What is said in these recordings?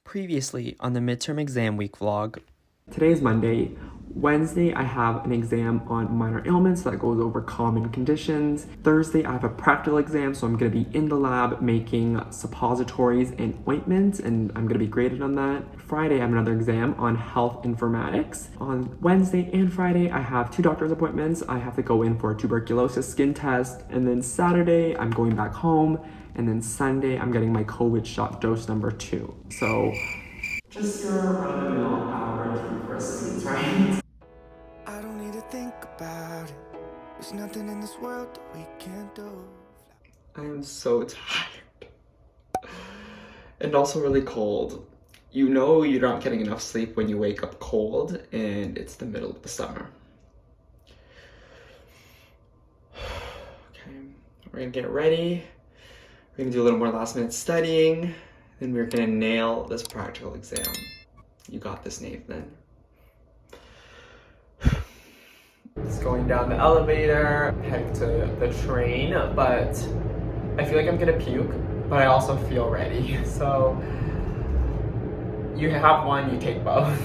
Previously on the midterm exam week vlog. Today is Monday. Wednesday, I have an exam on minor ailments that goes over common conditions. Thursday, I have a practical exam, so I'm going to be in the lab making suppositories and ointments, and I'm going to be graded on that. Friday, I have another exam on health informatics. On Wednesday and Friday, I have 2 doctor's appointments. I have to go in for a tuberculosis skin test, and then Saturday, I'm going back home, and then Sunday, I'm getting my COVID shot dose number 2. So just your run-of-the-mill average week for students, right? I don't need to think about it. There's nothing in this world that we can't do. I am so tired. And also really cold. You know you're not getting enough sleep when you wake up cold and it's the middle of the summer. Okay, we're gonna get ready. We're gonna do a little more last minute studying. Then we're gonna nail this practical exam. You got this, Nathan. Just going down the elevator, heading to the train, but I feel like I'm gonna puke, but I also feel ready. So you have one, you take both.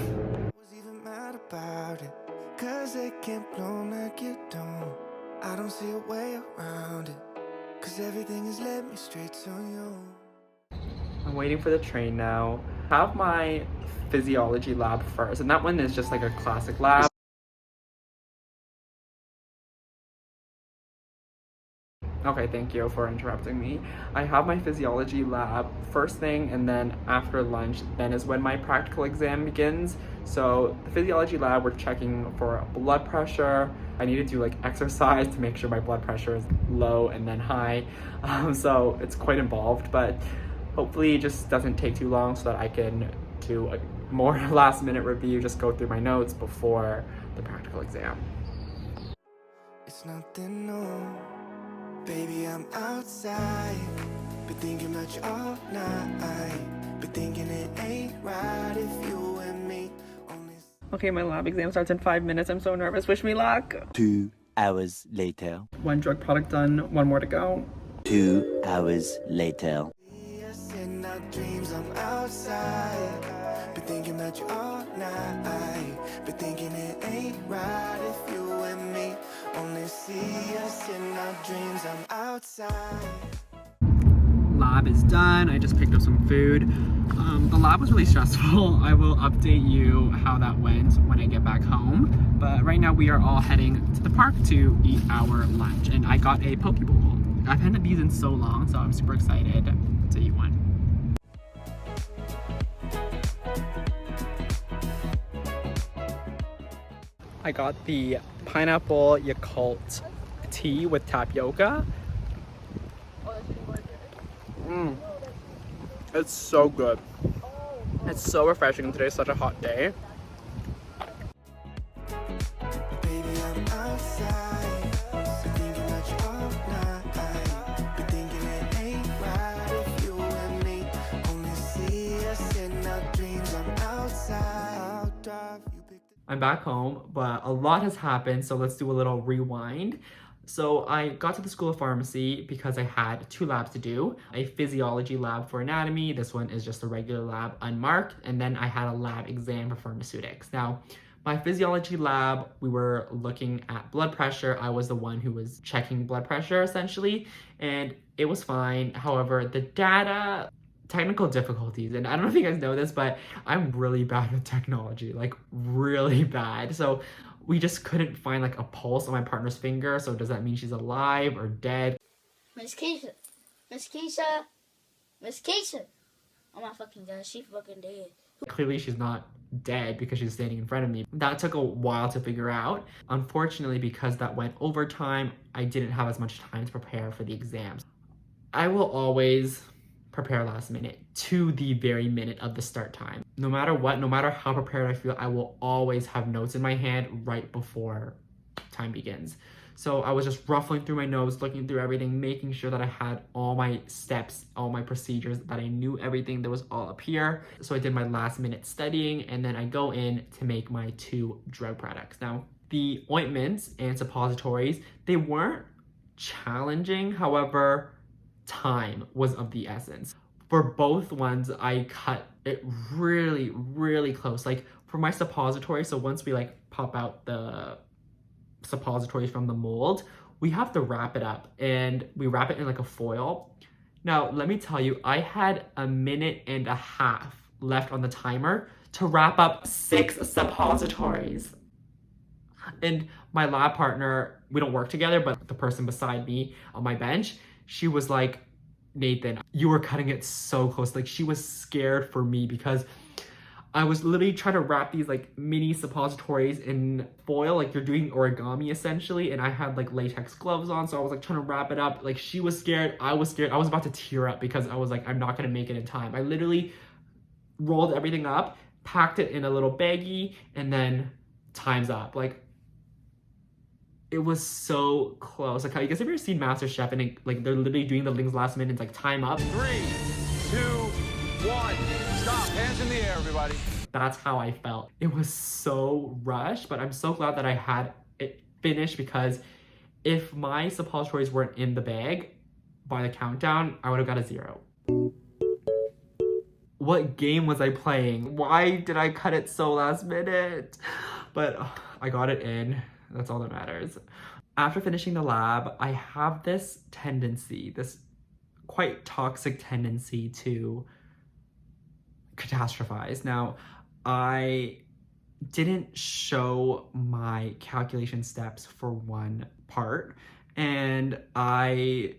Was even mad about it, cause it can't blow like you don't. I don't see a way around it, cause everything has led me straight to you. I'm waiting for the train now. I have my physiology lab first, and that one is just like a classic lab. Okay, thank you for interrupting me. I have my physiology lab first thing, and then after lunch, then is when my practical exam begins. So the physiology lab, we're checking for blood pressure. I need to do like exercise to make sure my blood pressure is low and then high. So it's quite involved, but hopefully it just doesn't take too long so that I can do a more last minute review, just go through my notes before the practical exam. It's nothing new. Baby, I'm outside. Been thinking about you all night. Been thinking it ain't right if you and me on this. Okay, my lab exam starts in 5 minutes. I'm so nervous. Wish me luck. 2 hours later. 1 drug product done, 1 more to go. 2 hours later. Yes, in our dreams, I'm outside. Been thinking about you all night. Been thinking it ain't right if you and me only see us in our dreams. I'm outside. Lab is done. I just picked up some food. The lab was really stressful. I will update you how that went when I get back home. But right now we are all heading to the park to eat our lunch. And I got a poke bowl. I've had these in so long, so I'm super excited to eat one. I got the pineapple Yakult tea with tapioca. It's so good. It's so refreshing. Today's such a hot day. Baby, I'm outside. Been thinking about you all night. Been thinking it ain't right if you and me only see us in our dreams. I'm outside. I'll drive you pick the I'm back home, but a lot has happened, so let's do a little rewind. So I got to the School of Pharmacy because I had 2 labs to do. A physiology lab for anatomy, this one is just a regular lab unmarked, and then I had a lab exam for pharmaceutics. Now, my physiology lab, we were looking at blood pressure. I was the one who was checking blood pressure essentially, and it was fine. However, the data, technical difficulties, and I don't know if you guys know this, but I'm really bad with technology, like really bad. So we just couldn't find like a pulse on my partner's finger. So does that mean she's alive or dead? Miss Keisha. Miss Keisha. Miss Keisha. Oh my fucking god, she fucking dead. Clearly she's not dead because she's standing in front of me. That took a while to figure out. Unfortunately, because that went overtime, I didn't have as much time to prepare for the exams. I will always prepare last minute to the very minute of the start time. No matter what, no matter how prepared I feel, I will always have notes in my hand right before time begins. So I was just ruffling through my notes, looking through everything, making sure that I had all my steps, all my procedures, that I knew everything that was all up here. So I did my last minute studying, and then I go in to make my 2 drug products. Now, the ointments and suppositories, they weren't challenging. However, time was of the essence. For both ones, I cut it really, really close. Like for my suppository, so once we like pop out the suppositories from the mold, we have to wrap it up, and we wrap it in like a foil. Now, let me tell you, I had a minute and a half left on the timer to wrap up 6 suppositories. And my lab partner, we don't work together, but the person beside me on my bench, she was like, Nathan, you were cutting it so close. Like she was scared for me because I was literally trying to wrap these like mini suppositories in foil, like you're doing origami essentially, and I had like latex gloves on, so I was like trying to wrap it up. Like she was scared, I was scared, I was about to tear up because I was like, I'm not gonna make it in time. I literally rolled everything up, packed it in a little baggie, and then time's up. Like it was so close. Like, how you guys ever seen MasterChef and it, like they're literally doing the things last minute, it's like time up. 3, 2, 1, stop, hands in the air, everybody. That's how I felt. It was so rushed, but I'm so glad that I had it finished, because if my suppositories weren't in the bag by the countdown, I would have got a 0. What game was I playing? Why did I cut it so last minute? But I got it in. That's all that matters. After finishing the lab, I have this tendency, this quite toxic tendency to catastrophize. Now, I didn't show my calculation steps for one part, and I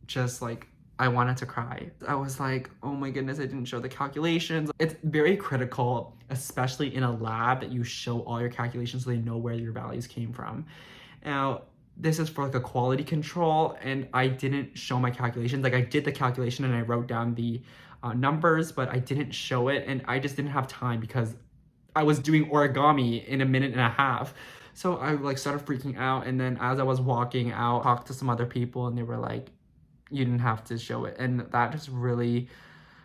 just like, I wanted to cry. I was like, oh my goodness, I didn't show the calculations. It's very critical, especially in a lab, that you show all your calculations so they know where your values came from. Now, this is for like a quality control, and I didn't show my calculations. Like I did the calculation and I wrote down the numbers, but I didn't show it, and I just didn't have time because I was doing origami in a minute and a half. So I like started freaking out, and then as I was walking out, talked to some other people, and they were like, you didn't have to show it. And that just really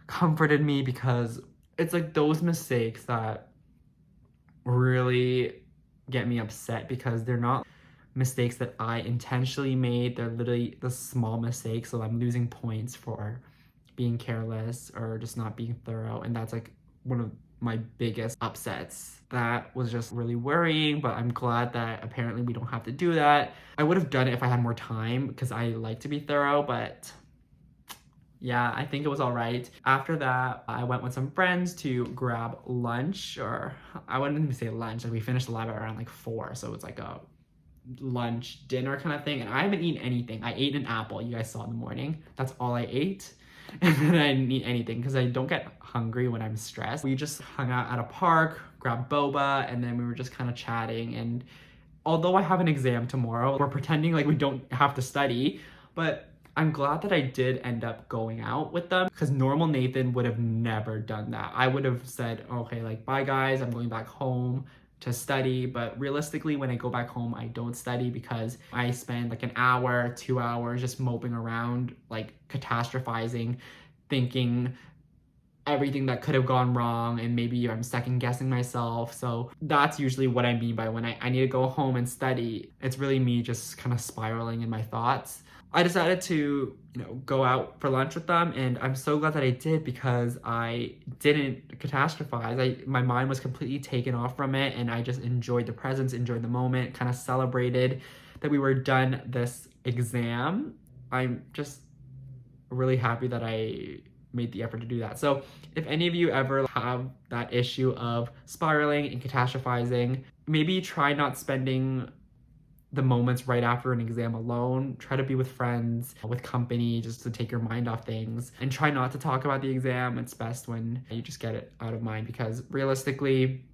comforted me, because it's like those mistakes that really get me upset, because they're not mistakes that I intentionally made. They're literally the small mistakes. So I'm losing points for being careless or just not being thorough. And that's like one of my biggest upsets. That was just really worrying, but I'm glad that apparently we don't have to do that. I would have done it if I had more time, because I like to be thorough, but yeah, I think it was all right. After that, I went with some friends to grab lunch, or I wouldn't even say lunch. Like we finished the lab at around like 4, so it's like a lunch dinner kind of thing. And I haven't eaten anything. I ate an apple, you guys saw in the morning. That's all I ate. And then I didn't eat anything because I don't get hungry when I'm stressed. We just hung out at a park, grabbed boba, and then we were just kind of chatting. And although I have an exam tomorrow, we're pretending like we don't have to study, but I'm glad that I did end up going out with them, because normal Nathan would have never done that. I would have said, okay, like, bye guys, I'm going back home to study. But realistically, when I go back home, I don't study, because I spend like an hour, 2 hours just moping around, like catastrophizing, thinking everything that could have gone wrong, and maybe I'm second guessing myself. So that's usually what I mean by when I need to go home and study. It's really me just kind of spiraling in my thoughts. I decided to, go out for lunch with them, and I'm so glad that I did, because I didn't catastrophize. My mind was completely taken off from it, and I just enjoyed the presence, enjoyed the moment, kind of celebrated that we were done this exam. I'm just really happy that I made the effort to do that. So if any of you ever have that issue of spiraling and catastrophizing, maybe try not spending the moments right after an exam alone. Try to be with friends, with company, just to take your mind off things, and try not to talk about the exam. It's best when you just get it out of mind, because realistically,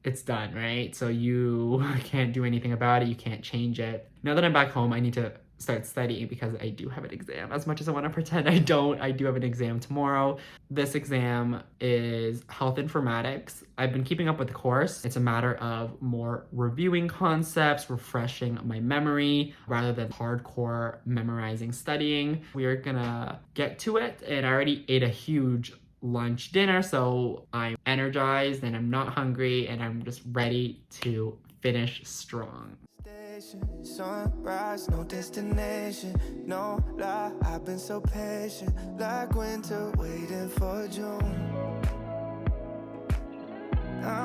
it's done, right? So you can't do anything about it. You can't change it. Now that I'm back home, I need to start studying, because I do have an exam. As much as I want to pretend I don't, I do have an exam tomorrow. This exam is health informatics. I've been keeping up with the course. It's a matter of more reviewing concepts, refreshing my memory, rather than hardcore memorizing studying. We are gonna get to it, and I already ate a huge lunch dinner, so I'm energized and I'm not hungry, and I'm just ready to finish strong. Sunrise, no destination, no lie. I've been so patient, like winter waiting for June.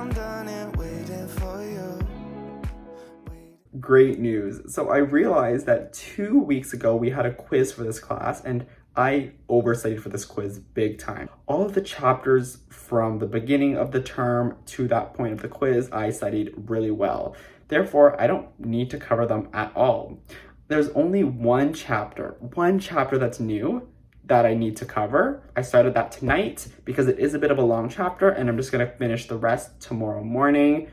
I'm done and waiting for you. Great news. So I realized that 2 weeks ago we had a quiz for this class and I overstudied for this quiz big time. All of the chapters from the beginning of the term to that point of the quiz, I studied really well. Therefore, I don't need to cover them at all. There's only one chapter that's new that I need to cover. I started that tonight because it is a bit of a long chapter and I'm just gonna finish the rest tomorrow morning.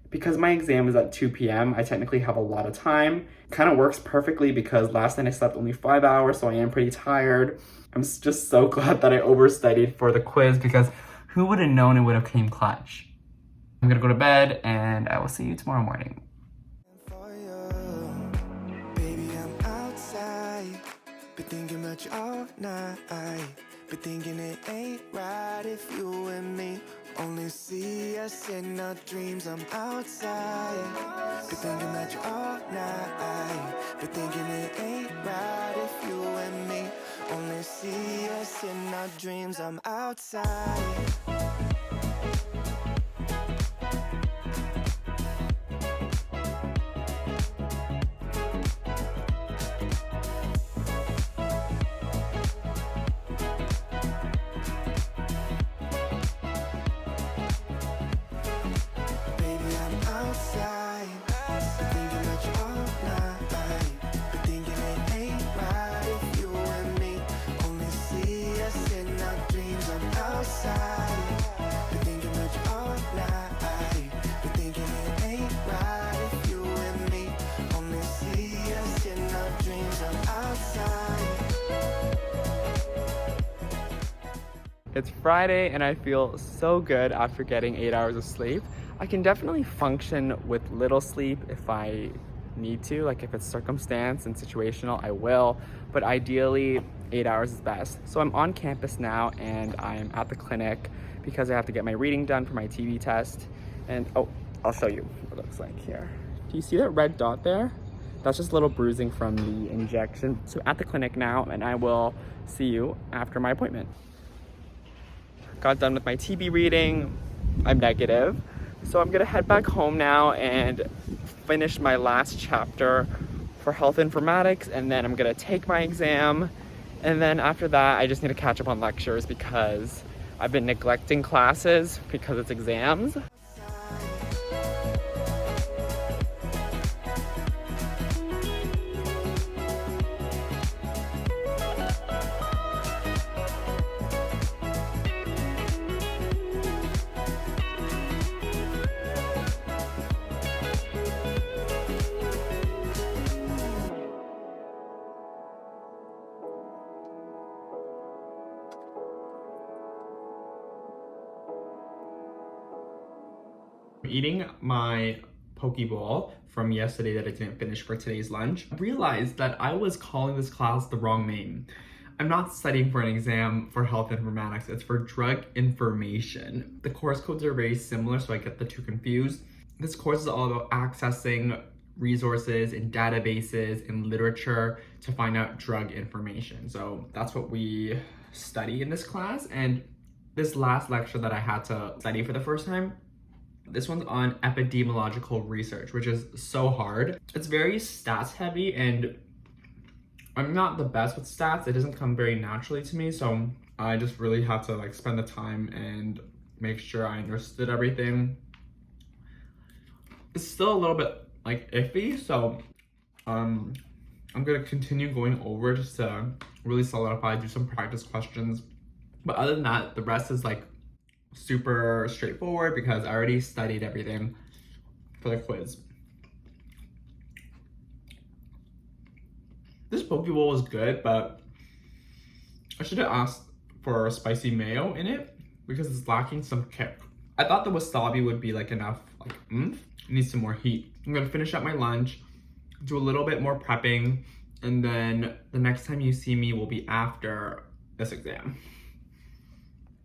Because my exam is at 2 p.m., I technically have a lot of time. Kind of works perfectly because last night I slept only 5 hours, so I am pretty tired. I'm just so glad that I overstudied for the quiz because who would have known it would have came clutch. I'm gonna go to bed and I will see you tomorrow morning. For you. Baby, I'm outside. Been thinking about you all night. Been thinking it ain't right if you and me only see us in our dreams. I'm outside. Been thinking about you all night. Been thinking it ain't right if you and me only see us in our dreams. I'm outside. It's Friday and I feel so good after getting 8 hours of sleep. I can definitely function with little sleep if I need to, like if it's circumstance and situational, I will, but ideally 8 hours is best. So I'm on campus now and I'm at the clinic because I have to get my reading done for my TB test. And oh, I'll show you what it looks like here. Do you see that red dot there? That's just a little bruising from the injection. So at the clinic now and I will see you after my appointment. Got done with my TB reading. I'm negative. So I'm gonna head back home now and finish my last chapter for health informatics, and then I'm gonna take my exam. And then after that, I just need to catch up on lectures because I've been neglecting classes because it's exams. Eating my poke bowl from yesterday that I didn't finish for today's lunch, I realized that I was calling this class the wrong name. I'm not studying for an exam for health informatics, it's for drug information. The course codes are very similar, so I get the two confused. This course is all about accessing resources and databases and literature to find out drug information. So that's what we study in this class. And this last lecture that I had to study for the first time, this one's on epidemiological research, which is so hard. It's very stats heavy and I'm not the best with stats. It doesn't come very naturally to me. So I just really have to like spend the time and make sure I understood everything. It's still a little bit like iffy. So I'm gonna continue going over just to really solidify, do some practice questions. But other than that, the rest is like super straightforward because I already studied everything for the quiz. This poke bowl was good, but I should have asked for spicy mayo in it because it's lacking some kick. I thought the wasabi would be like enough, like oomph. It needs some more heat. I'm gonna finish up my lunch, do a little bit more prepping, and then the next time you see me will be after this exam.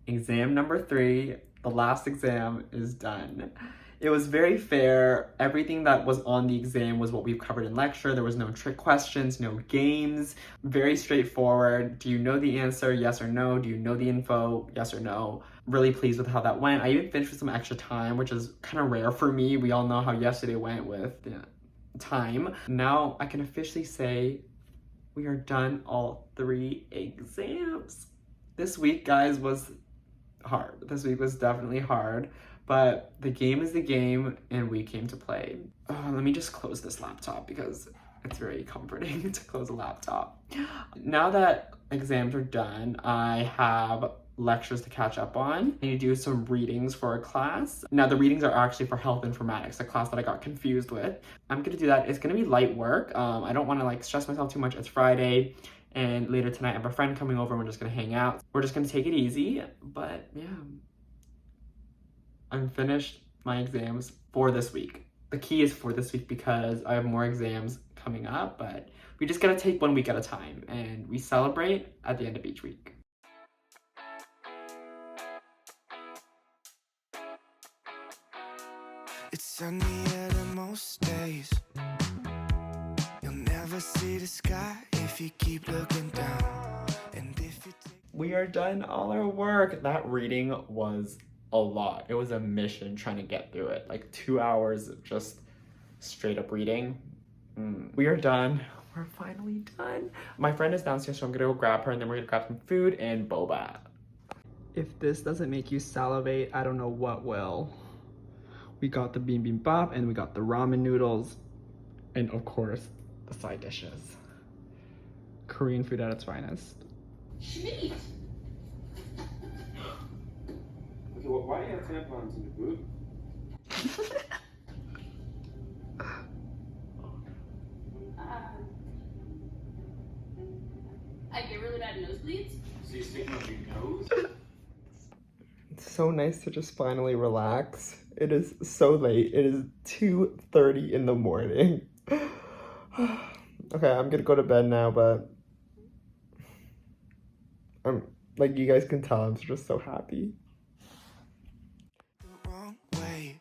Exam number 3, the last exam is done. It was very fair. Everything that was on the exam was what we've covered in lecture. There was no trick questions, no games. Very straightforward. Do you know the answer? Yes or no? Do you know the info? Yes or no? Really pleased with how that went. I even finished with some extra time, which is kind of rare for me. We all know how yesterday went with time. Now I can officially say we are done all 3 exams. This week, guys, was hard. This week was definitely hard, but the game is the game and we came to play. Let me just close this laptop because it's very comforting to close a laptop. Now that exams are done, I have lectures to catch up on. I need to do some readings for a class. Now the readings are actually for health informatics, a class that I got confused with. I'm gonna do that. It's gonna be light work. I don't wanna like stress myself too much. It's Friday and later tonight I have a friend coming over and we're just gonna hang out. We're just gonna take it easy, but yeah. I'm finished my exams for this week. The key is for this week because I have more exams coming up, but we just gotta take 1 week at a time and we celebrate at the end of each week. It's sunnier than most days. You'll never see the sky if you keep looking down. And if you take... We are done all our work. That reading was a lot. It was a mission trying to get through it. Like 2 hours of just straight up reading. We are done. We're finally done. My friend is downstairs, so I'm gonna go grab her and then we're gonna grab some food and boba. If this doesn't make you salivate, I don't know what will. We got the bibimbap and we got the ramen noodles and of course the side dishes. Korean food at its finest. Schmied. Okay, well, why do you have tampons in your boob? I get really bad nosebleeds. So you stick them up your nose? It's so nice to just finally relax. It is so late. It is 2:30 in the morning. Okay, I'm gonna go to bed now, but I'm like, you guys can tell I'm just so happy. the wrong way.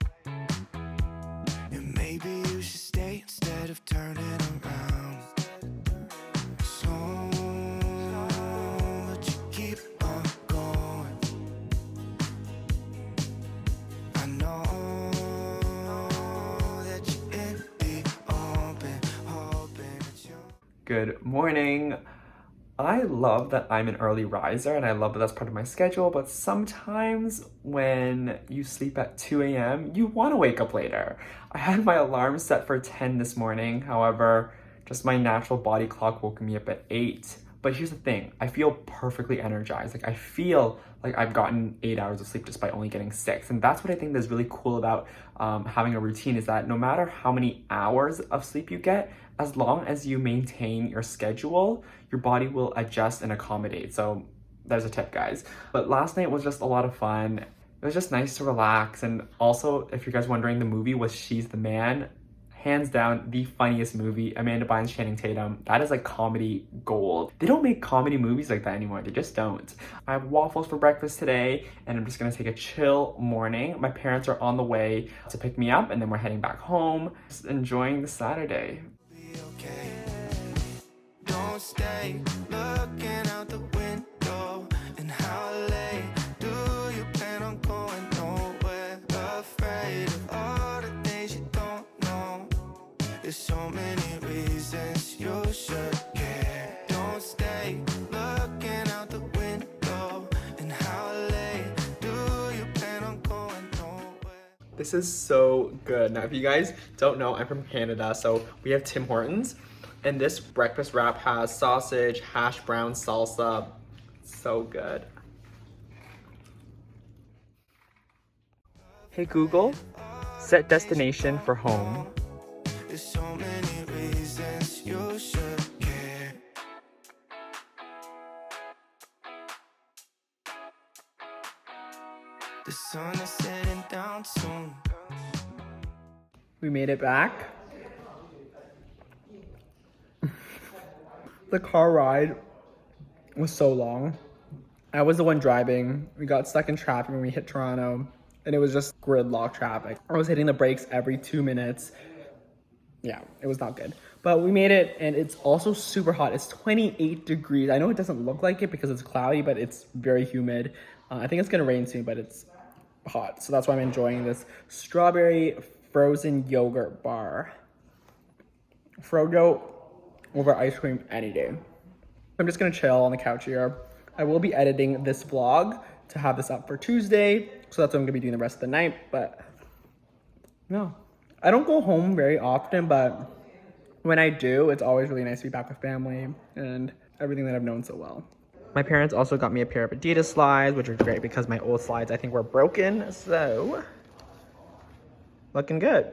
And maybe you should stay instead of turning around. So, but you keep on going. I know that you're in the open, hoping that you... Good morning. I love that I'm an early riser and I love that that's part of my schedule, but sometimes when you sleep at 2 a.m., you want to wake up later. I had my alarm set for 10 this morning. However, just my natural body clock woke me up at 8. But here's the thing, I feel perfectly energized. Like I feel like I've gotten 8 hours of sleep just by only getting 6. And that's what I think is really cool about having a routine, is that no matter how many hours of sleep you get, as long as you maintain your schedule, your body will adjust and accommodate. So there's a tip, guys. But last night was just a lot of fun. It was just nice to relax. And also, if you guys wondering, the movie was She's the Man. Hands down, the funniest movie. Amanda Bynes, Channing Tatum. That is like comedy gold. They don't make comedy movies like that anymore. They just don't. I have waffles for breakfast today, and I'm just gonna take a chill morning. My parents are on the way to pick me up, and then we're heading back home. Just enjoying the Saturday. be okay. Don't stay looking out the window. And how late do you plan on going? Nowhere. Afraid of all the things you don't know. There's so many reasons you should care. Don't stay looking out the window. And how late do you plan on going? Nowhere. This is so good. Now, if you guys don't know, I'm from Canada, so we have Tim Hortons, and this breakfast wrap has sausage, hash brown, salsa. So good. Hey Google, set destination for home. There's so many reasons you should care. The sun is setting down soon. We made it back. The car ride was so long. I was the one driving. We got stuck in traffic when we hit Toronto, and it was just gridlock traffic. I was hitting the brakes every 2 minutes. Yeah, it was not good. But we made it, and it's also super hot. It's 28 degrees. I know it doesn't look like it because it's cloudy, but it's very humid. I think it's gonna rain soon, but it's hot. So that's why I'm enjoying this strawberry frozen yogurt bar. Froyo over ice cream any day. I'm just gonna chill on the couch here. I will be editing this vlog to have this up for Tuesday. So that's what I'm gonna be doing the rest of the night, but no. I don't go home very often, but when I do, it's always really nice to be back with family and everything that I've known so well. My parents also got me a pair of Adidas slides, which are great because my old slides I think were broken, so looking good.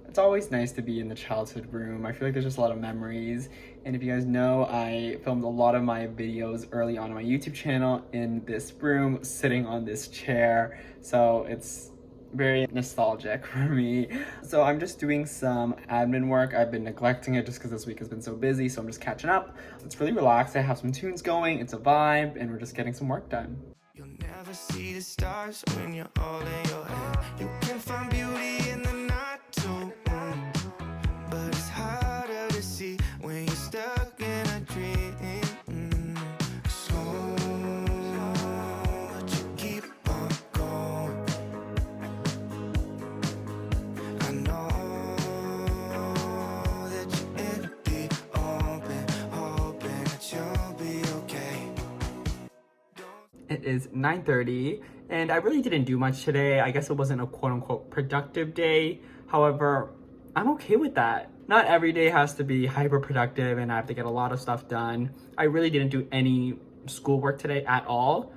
It's always nice to be in the childhood room. I feel like there's just a lot of memories. And if you guys know, I filmed a lot of my videos early on my YouTube channel in this room, sitting on this chair. So it's very nostalgic for me. So I'm just doing some admin work. I've been neglecting it just because this week has been so busy. So I'm just catching up. It's really relaxed. I have some tunes going. It's a vibe and we're just getting some work done. You'll never see the stars when you're all in your head. You can find beauty in the night too, but it's harder to see when you're stuck in a dream. So, but you keep on going. I know that you're in the open, hoping that you'll be okay. It is 9:30 and I really didn't do much today. I guess it wasn't a quote-unquote productive day. However, I'm okay with that. Not every day has to be hyper productive and I have to get a lot of stuff done. I really didn't do any schoolwork today at all.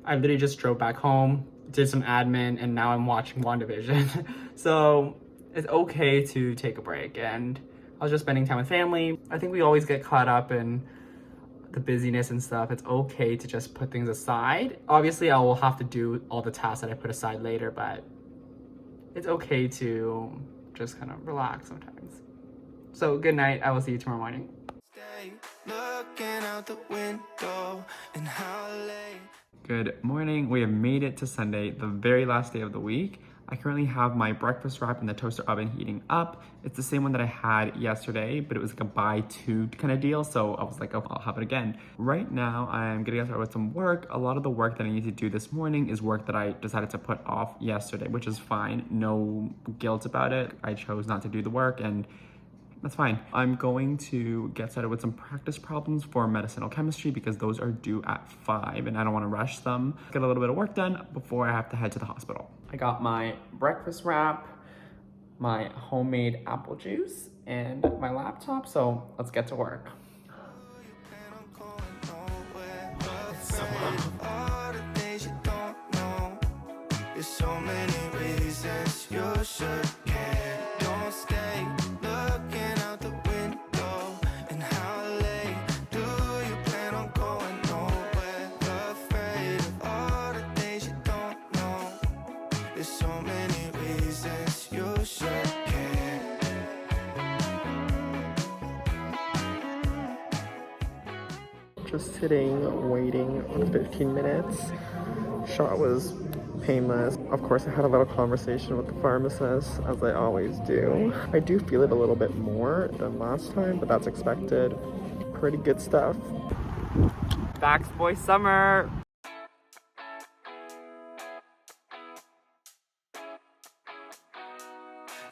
I literally just drove back home, did some admin, and now I'm watching WandaVision. So it's okay to take a break, and I was just spending time with family. I think we always get caught up in the busyness and stuff. It's okay to just put things aside. Obviously, I will have to do all the tasks that I put aside later, but it's okay to just kind of relax sometimes. So good night. I will see you tomorrow morning. Stay looking out the window and how late. Good morning. We have made it to Sunday, the very last day of the week. I currently have my breakfast wrap in the toaster oven heating up. It's the same one that I had yesterday, but it was like a buy two kind of deal. So I was like, oh, I'll have it again. Right now, I'm gonna get started with some work. A lot of the work that I need to do this morning is work that I decided to put off yesterday, which is fine. No guilt about it. I chose not to do the work and that's fine. I'm going to get started with some practice problems for medicinal chemistry because those are due at 5 and I don't want to rush them. Get a little bit of work done before I have to head to the hospital. I got my breakfast wrap, my homemade apple juice, and my laptop, so let's get to work. It's so hot. All the things you don't know. There's so many reasons you should care. Don't stay looking out the window. And how late do you plan on going nowhere? Afraid of all the things you don't know. There's so many reasons you should care. Just sitting, waiting 15 minutes. Shot was painless. Of course, I had a little conversation with the pharmacist, as I always do. I do feel it a little bit more than last time, but that's expected. Pretty good stuff. Facts Boy Summer!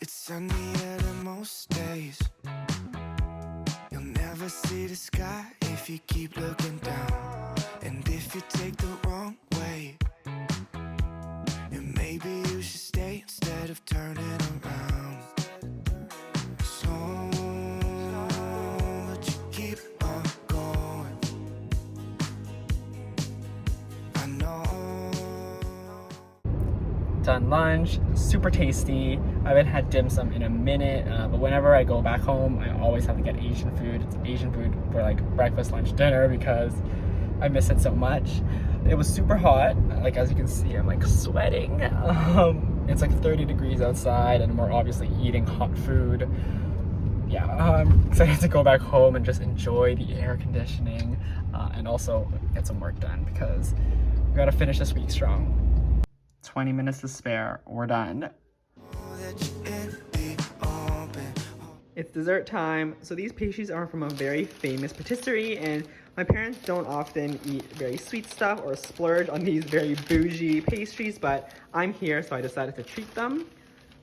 It's sunnier than most days. You'll never see the sky if you keep looking down. And if you take the wrong way, then maybe you should stay instead of turning around. So, but you keep on going. I know. Done lunch, super tasty. I haven't had dim sum in a minute, but whenever I go back home, I always have to get Asian food. It's Asian food for like breakfast, lunch, dinner because I miss it so much. It was super hot. Like as you can see, I'm like sweating. It's like 30 degrees outside and we're obviously eating hot food. Yeah, I'm excited to go back home and just enjoy the air conditioning and also get some work done because we gotta finish this week strong. 20 minutes to spare, we're done. It's dessert time. So these pastries are from a very famous patisserie and My parents don't often eat very sweet stuff or splurge on these very bougie pastries, but I'm here, so I decided to treat them.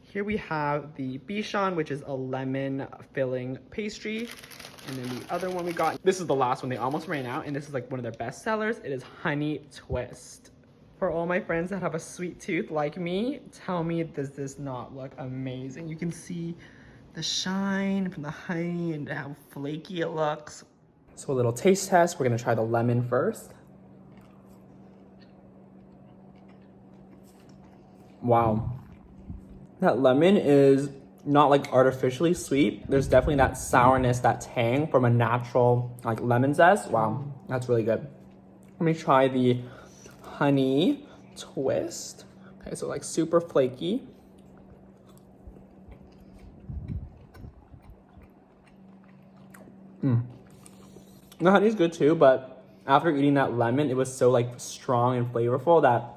Here we have the Bichon, which is a lemon filling pastry. And then the other one we got, this is the last one, they almost ran out, and this is like one of their best sellers. It is Honey Twist. For all my friends that have a sweet tooth like me, tell me, does this not look amazing? You can see the shine from the honey and how flaky it looks. So a little taste test. We're gonna try the lemon first. Wow. That lemon is not like artificially sweet. There's definitely that sourness, that tang from a natural like lemon zest. Wow, that's really good. Let me try the honey twist. Okay, so like super flaky. The honey's good too, but after eating that lemon, it was so like strong and flavorful that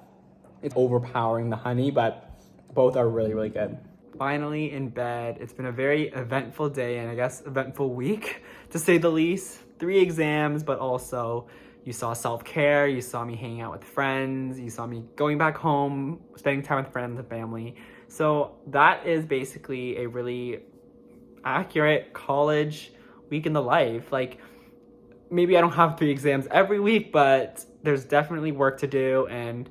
it's overpowering the honey, but both are really, really good. Finally in bed. It's been a very eventful day and I guess eventful week to say the least. 3 exams, but also you saw self-care, you saw me hanging out with friends, you saw me going back home, spending time with friends and family. So that is basically a really accurate college week in the life. Like, maybe I don't have 3 exams every week, but there's definitely work to do, and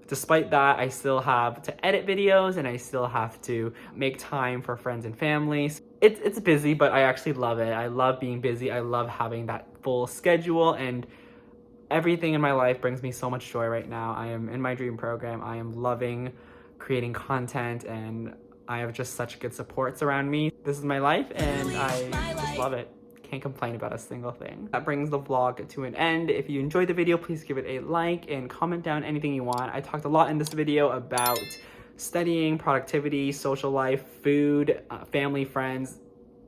despite that, I still have to edit videos and I still have to make time for friends and family. It's busy, but I actually love it. I love being busy. I love having that full schedule, and everything in my life brings me so much joy right now. I am in my dream program. I am loving creating content, and I have just such good supports around me. This is my life and I just love it. Can't complain about a single thing. That brings the vlog to an end. If you enjoyed the video, please give it a like and comment down anything you want. I talked a lot in this video about studying, productivity, social life, food, family, friends.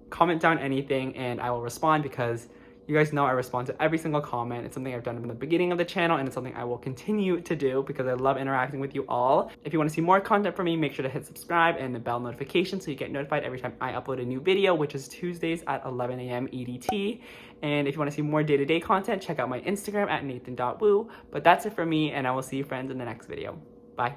Comment down anything and I will respond, because you guys know I respond to every single comment. It's something I've done from the beginning of the channel, and it's something I will continue to do because I love interacting with you all. If you want to see more content from me, make sure to hit subscribe and the bell notification so you get notified every time I upload a new video, which is Tuesdays at 11 a.m. EDT. And if you want to see more day-to-day content, check out my Instagram at nathan.woo. But that's it for me, and I will see you friends in the next video. Bye.